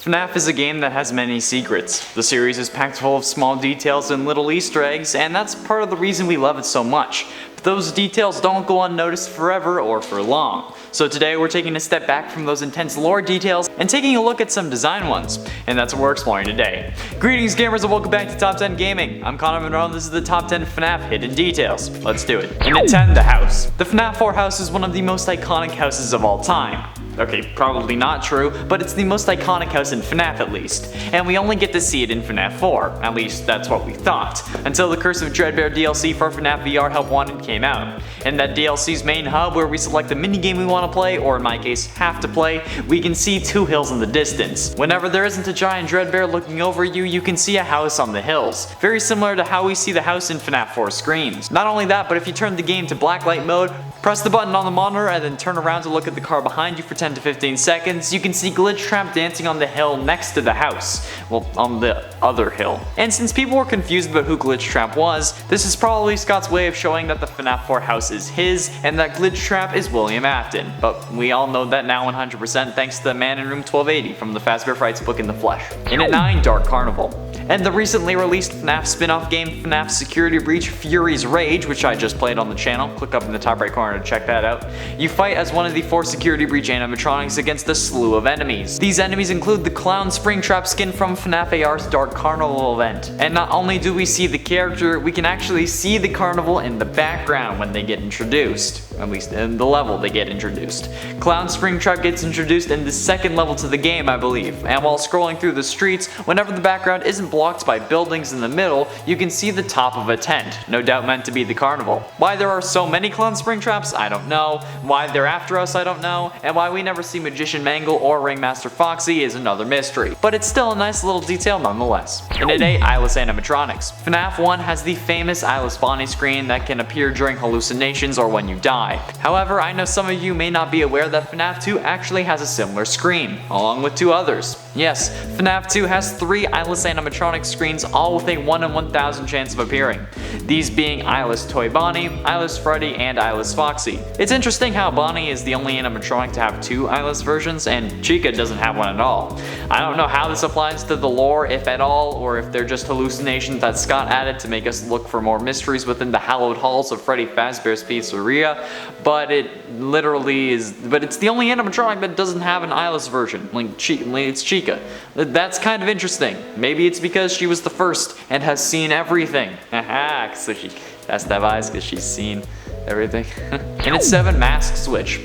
FNAF is a game that has many secrets. The series is packed full of small details and little Easter eggs, and that's part of the reason we love it so much. But those details don't go unnoticed forever or for long. So today we're taking a step back from those intense lore details and taking a look at some design ones, and that's what we're exploring today. Greetings gamers and welcome back to Top 10 Gaming. I'm Carnival and this is the Top 10 FNAF Hidden Details. Let's do it. And at 10, the house. The FNAF 4 house is one of the most iconic houses of all time. Okay, probably not true, but it's the most iconic house in FNAF at least, and we only get to see it in FNAF 4, at least that's what we thought, until the Curse of Dreadbear DLC for FNAF VR Help Wanted came out. In that DLC's main hub where we select the minigame we want to play, or in my case, have to play, we can see two hills in the distance. Whenever there isn't a giant Dreadbear looking over you, you can see a house on the hills, very similar to how we see the house in FNAF 4 screens. Not only that, but if you turn the game to Blacklight mode, press the button on the monitor and then turn around to look at the car behind you for 10 to 15 seconds, you can see Glitch Trap dancing on the hill next to the house. Well, on the other hill. And since people were confused about who Glitch Trap was, this is probably Scott's way of showing that the FNAF 4 house is his and that Glitch Trap is William Afton. But we all know that now 100% thanks to the man in room 1280 from the Fazbear Frights book in the flesh. And at 9, Dark Carnival. And the recently released FNAF spin-off game FNAF Security Breach Fury's Rage, which I just played on the channel, click up in the top right corner to check that out. You fight as one of the 4 Security Breach animatronics against a slew of enemies. These enemies include the Clown Springtrap skin from FNAF AR's Dark Carnival event. And not only do we see the character, we can actually see the carnival in the background when they get introduced. At least in the level they get introduced. Clown Springtrap gets introduced in the second level to the game, I believe. And while scrolling through the streets, whenever the background isn't blocked by buildings in the middle, you can see the top of a tent, no doubt meant to be the carnival. Why there are so many Clown Springtraps, I don't know. Why they're after us, I don't know. And why we never see Magician Mangle or Ringmaster Foxy is another mystery. But it's still a nice little detail nonetheless. And at 8, Eyeless Animatronics. FNAF 1 has the famous Eyeless Bonnie screen that can appear during hallucinations or when you die. However, I know some of you may not be aware that FNAF 2 actually has a similar screen, along with 2 others. Yes, FNAF 2 has 3 Eyeless Animatronic screens, all with a 1 in 1,000 chance of appearing. These being Eyeless Toy Bonnie, Eyeless Freddy, and Eyeless Foxy. It's interesting how Bonnie is the only animatronic to have 2 Eyeless versions, and Chica doesn't have one at all. I don't know how this applies to the lore, if at all, or if they're just hallucinations that Scott added to make us look for more mysteries within the hallowed halls of Freddy Fazbear's Pizzeria, but it literally is. But it's the only animatronic that doesn't have an eyeless version. It's Chica. That's kind of interesting. Maybe it's because she was the first and has seen everything. Haha, so she has to have eyes because she's seen everything. And it's 7, Mask Switch.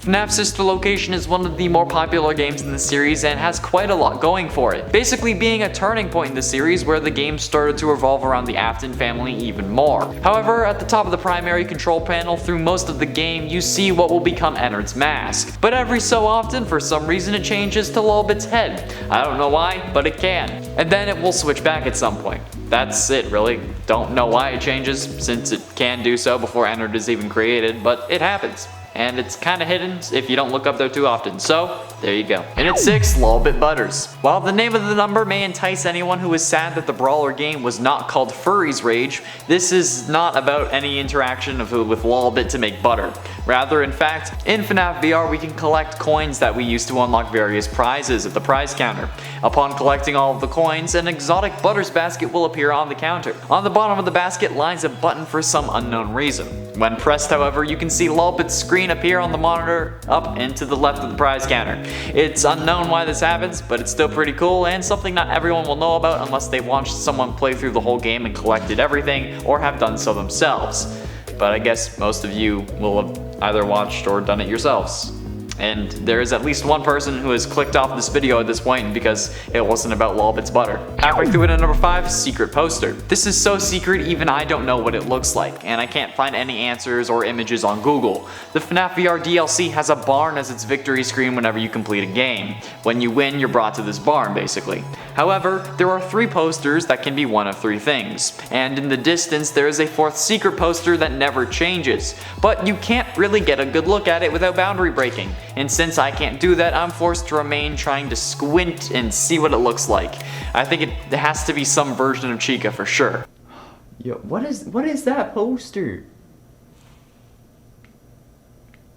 FNAF Sister Location is one of the more popular games in the series and has quite a lot going for it, basically being a turning point in the series where the game started to revolve around the Afton family even more. However, at the top of the primary control panel through most of the game, you see what will become Ennard's mask. But every so often, for some reason, it changes to Lolbit's head. I don't know why, but it can. And then it will switch back at some point. That's it really. Don't know why it changes, since it can do so before Ennard is even created, but it happens. And it's kinda hidden if you don't look up there too often, so there you go. And at 6, Lolbit Butters. While the name of the number may entice anyone who is sad that the brawler game was not called Furry's Rage, this is not about any interaction with Lolbit to make butter. Rather, in fact, in FNAF VR we can collect coins that we use to unlock various prizes at the prize counter. Upon collecting all of the coins, an exotic Butters basket will appear on the counter. On the bottom of the basket lies a button for some unknown reason. When pressed, however, you can see Lolbit's screen appear on the monitor up and to the left of the prize counter. It's unknown why this happens, but it's still pretty cool and something not everyone will know about unless they watched someone play through the whole game and collected everything or have done so themselves. But I guess most of you will have either watched or done it yourselves. And there is at least one person who has clicked off this video at this point because it wasn't about Lolbit's butter. Halfway through it at number 5, Secret Poster. This is so secret even I don't know what it looks like, and I can't find any answers or images on Google. The FNAF VR DLC has a barn as its victory screen whenever you complete a game. When you win, you're brought to this barn, basically. However, there are 3 posters that can be one of 3 things, and in the distance there is a 4th secret poster that never changes, but you can't really get a good look at it without boundary breaking. And since I can't do that, I'm forced to remain trying to squint and see what it looks like. I think it has to be some version of Chica for sure. Yo, what is that poster?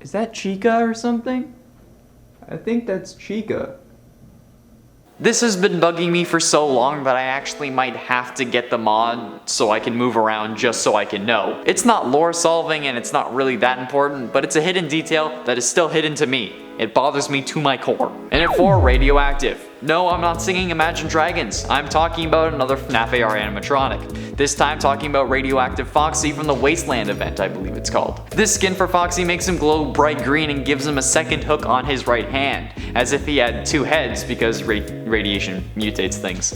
Is that Chica or something? I think that's Chica. This has been bugging me for so long that I actually might have to get the mod so I can move around just so I can know. It's not lore solving and it's not really that important, but it's a hidden detail that is still hidden to me. It bothers me to my core. And at 4, Radioactive. No, I'm not singing Imagine Dragons. I'm talking about another FNAF AR animatronic. This time talking about Radioactive Foxy from the Wasteland event, I believe it's called. This skin for Foxy makes him glow bright green and gives him a second hook on his right hand, as if he had 2 heads because radiation mutates things.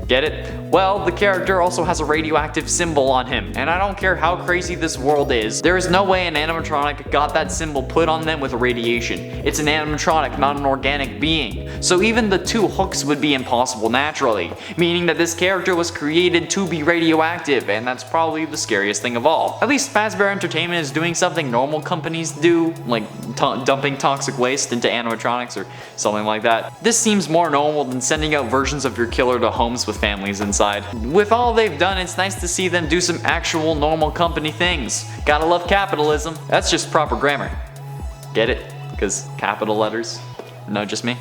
Get it? Well, the character also has a radioactive symbol on him, and I don't care how crazy this world is, there is no way an animatronic got that symbol put on them with radiation. It's an animatronic, not an organic being. So even the 2 hooks would be impossible naturally, meaning that this character was created to be radioactive, and that's probably the scariest thing of all. At least Fazbear Entertainment is doing something normal companies do, like dumping toxic waste into animatronics or something like that. This seems more normal than sending out versions of your killer to homes with families inside. With all they've done, it's nice to see them do some actual normal company things. Gotta love capitalism. That's just proper grammar. Get it? Because capital letters? No, just me?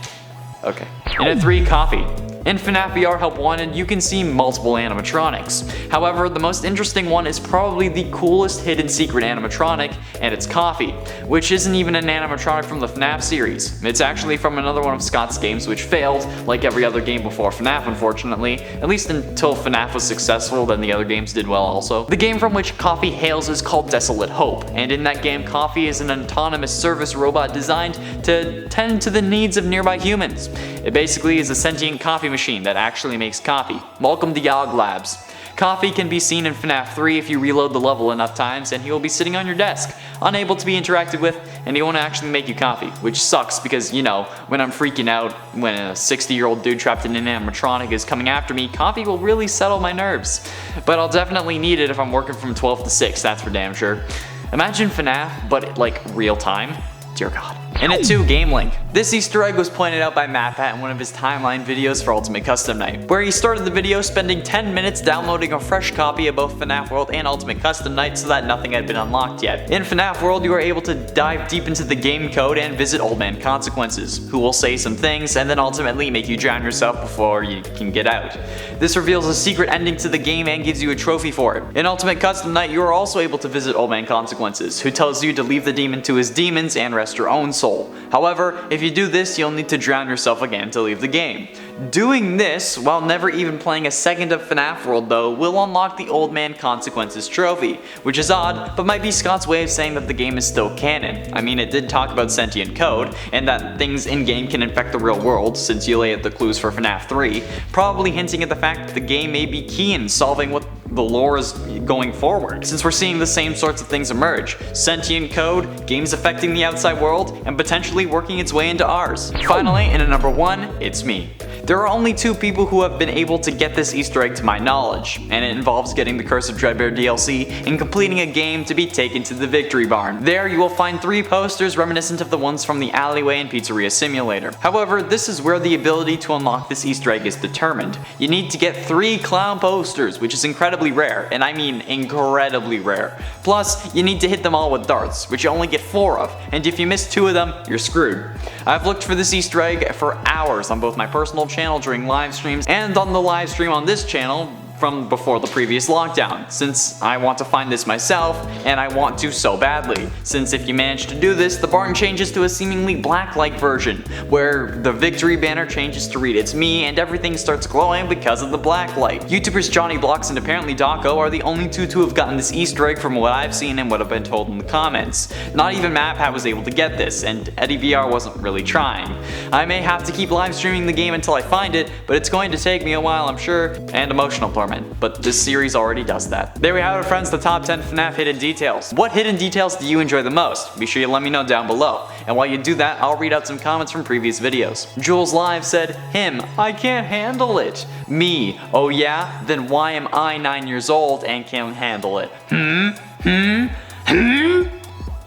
Okay. And at 3, Coffee. In FNAF VR Help Wanted, you can see multiple animatronics. However, the most interesting one is probably the coolest hidden secret animatronic, and it's Coffee, which isn't even an animatronic from the FNAF series. It's actually from another one of Scott's games which failed, like every other game before FNAF unfortunately, at least until FNAF was successful, then the other games did well also. The game from which Coffee hails is called Desolate Hope, and in that game Coffee is an autonomous service robot designed to tend to the needs of nearby humans. It basically is a sentient coffee machine that actually makes coffee. Welcome to Yog Labs. Coffee can be seen in FNAF 3 if you reload the level enough times, and he will be sitting on your desk, unable to be interacted with, and he won't actually make you coffee, which sucks because, you know, when I'm freaking out, when a 60-year-old dude trapped in an animatronic is coming after me, coffee will really settle my nerves. But I'll definitely need it if I'm working from 12 to 6, that's for damn sure. Imagine FNAF, but like real time. Dear God. And at 2, Game Link. This Easter egg was pointed out by MatPat in one of his timeline videos for Ultimate Custom Night, where he started the video spending 10 minutes downloading a fresh copy of both FNAF World and Ultimate Custom Night so that nothing had been unlocked yet. In FNAF World, you are able to dive deep into the game code and visit Old Man Consequences, who will say some things and then ultimately make you drown yourself before you can get out. This reveals a secret ending to the game and gives you a trophy for it. In Ultimate Custom Night, you are also able to visit Old Man Consequences, who tells you to leave the demon to his demons and rest your own soul. However, if you do this, you'll need to drown yourself again to leave the game. Doing this, while never even playing a second of FNAF World though, will unlock the Old Man Consequences trophy, which is odd, but might be Scott's way of saying that the game is still canon. I mean, it did talk about sentient code, and that things in-game can infect the real world, since you lay out the clues for FNAF 3, probably hinting at the fact that the game may be key in solving what the lore is going forward, since we're seeing the same sorts of things emerge. Sentient code, games affecting the outside world, and potentially working its way into ours. Finally, in at number 1, it's me. There are only 2 people who have been able to get this Easter egg to my knowledge, and it involves getting the Curse of Dreadbear DLC and completing a game to be taken to the Victory Barn. There you will find 3 posters reminiscent of the ones from the Alleyway and Pizzeria Simulator. However, this is where the ability to unlock this Easter egg is determined. You need to get 3 clown posters, which is incredibly rare, and I mean incredibly rare. Plus, you need to hit them all with darts, which you only get 4 of, and if you miss 2 of them, you're screwed. I've looked for this Easter egg for hours on both my personal channel during live streams and on the live stream on this channel from before the previous lockdown, since I want to find this myself, and I want to so badly, since if you manage to do this, the barn changes to a seemingly Blacklight version, where the victory banner changes to read "It's me" and everything starts glowing because of the Blacklight. YouTubers Johnny Blocks and apparently Dawko are the only 2 to have gotten this Easter egg from what I've seen and what I've been told in the comments. Not even MatPat was able to get this, and Eddie VR wasn't really trying. I may have to keep live streaming the game until I find it, but it's going to take me a while, I'm sure, and emotional torment. But this series already does that. There we have it, friends, the top 10 FNAF hidden details. What hidden details do you enjoy the most? Be sure you let me know down below. And while you do that, I'll read out some comments from previous videos. Jules Live said, "Him, I can't handle it." Me, "Oh yeah? Then why am I 9 years old and can't handle it?"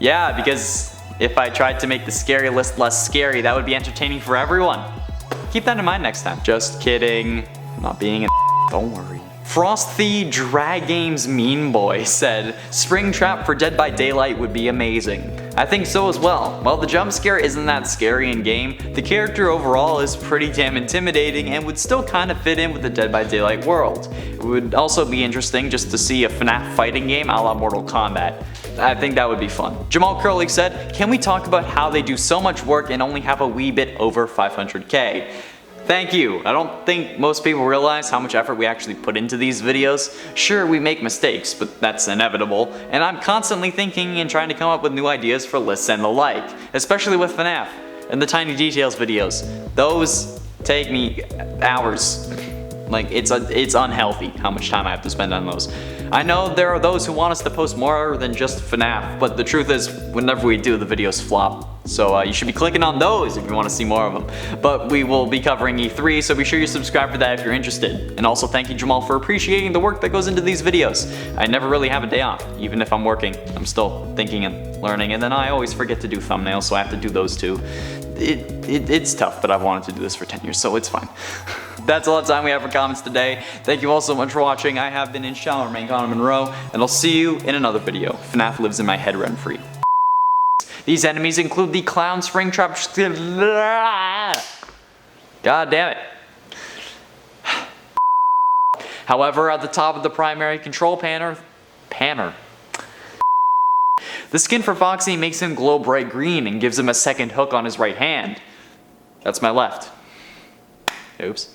Yeah, because if I tried to make the scary list less scary, that would be entertaining for everyone. Keep that in mind next time. Just kidding. I'm not being a don't worry. Frosty Drag Games Mean Boy said, "Springtrap for Dead by Daylight would be amazing." I think so as well. While the jump scare isn't that scary in game, the character overall is pretty damn intimidating and would still kind of fit in with the Dead by Daylight world. It would also be interesting just to see a FNAF fighting game a la Mortal Kombat. I think that would be fun. Jamal Curley said, "Can we talk about how they do so much work and only have a wee bit over 500K? Thank you. I don't think most people realize how much effort we actually put into these videos. Sure, we make mistakes, but that's inevitable, and I'm constantly thinking and trying to come up with new ideas for lists and the like, especially with FNAF and the Tiny Details videos. Those take me hours. Like, it's unhealthy how much time I have to spend on those. I know there are those who want us to post more than just FNAF, but the truth is, whenever we do, the videos flop. So you should be clicking on those if you want to see more of them. But we will be covering E3, so be sure you subscribe for that if you're interested. And also thank you, Jamal, for appreciating the work that goes into these videos. I never really have a day off, even if I'm working. I'm still thinking and learning, and then I always forget to do thumbnails, so I have to do those too. It's tough, but I've wanted to do this for 10 years, so it's fine. That's all the time we have for comments today. Thank you all so much for watching. I have been Inshallah, remain Connor Monroe, and I'll see you in another video. FNAF lives in my head rent-free. These enemies include the Clown Springtrap. God damn it. However, at the top of the primary control panner, the skin for Foxy makes him glow bright green and gives him a second hook on his right hand. That's my left. Oops.